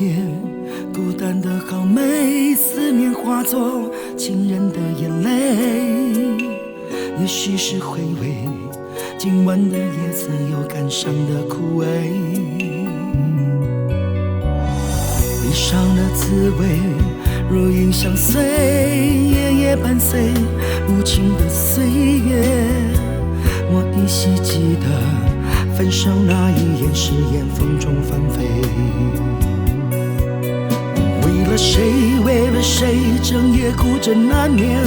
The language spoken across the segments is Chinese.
夜，孤单的好美，思念化作情人的眼泪。也许是回味今晚的夜色有感伤的枯萎，悲伤的滋味如影相随，夜夜伴随无情的岁月。我依稀记得分手那一夜是烟风中翻飞，为了谁，为了谁，整夜孤枕难眠，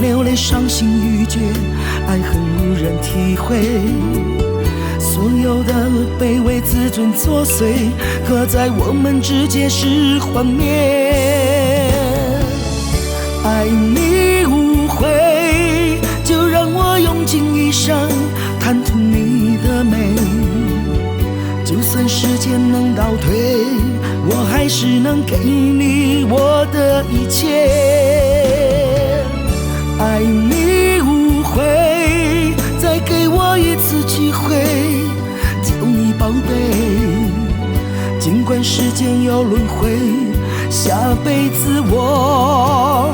流泪伤心欲绝，爱恨无人体会。所有的卑微自尊作祟，刻在我们之间是幻灭。爱你无悔，就让我用尽一生贪图你的美。就算时间能倒退，我还是能给你我的一切。爱你无悔，再给我一次机会，救你宝贝。尽管时间有轮回，下辈子我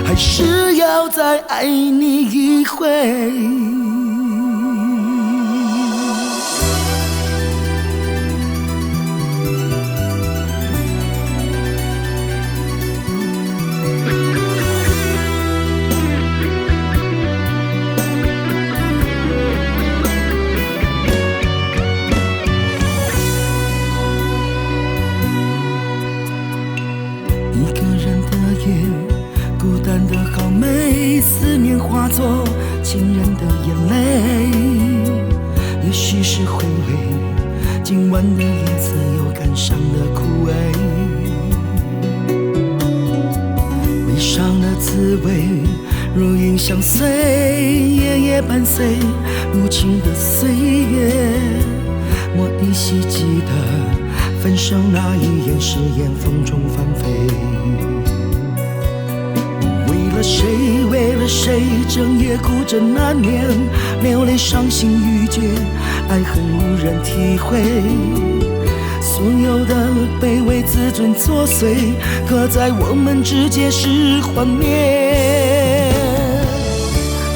还是要再爱你一回。一个人的夜，孤单的好美，思念化作情人的眼泪。也许是回味今晚的夜色有感伤的枯萎，悲伤的滋味如影相随，夜夜伴随无情的岁月。我依稀记得分手那一夜是烟风中翻飞，为了谁，为了谁，整夜孤枕难眠，流泪伤心欲绝，爱恨无人体会。所有的卑微自尊作祟，刻在我们之间是幻灭。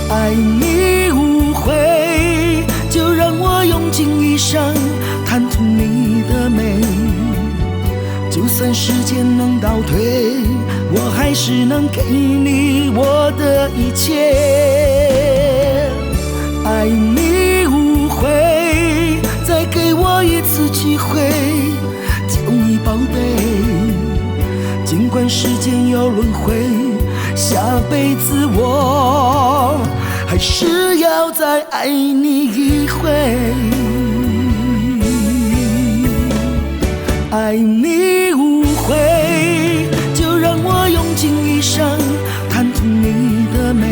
爱你无悔，就让我用尽一生贪图你的美。就算时间能倒退，我还是能给你我的一切。爱你无悔，再给我一次机会，救你宝贝。尽管时间有轮回，下辈子我还是要再爱你一回。爱你无悔，就让我用尽一生贪图你的美。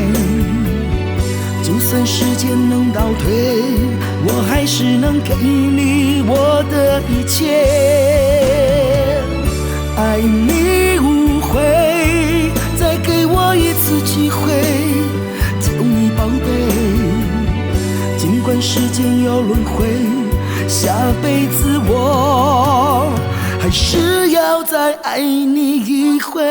就算时间能倒退，我还是能给你我的一切。爱你无悔，再给我一次机会，救你宝贝。尽管时间有轮回，下辈子我还是要再爱你一回。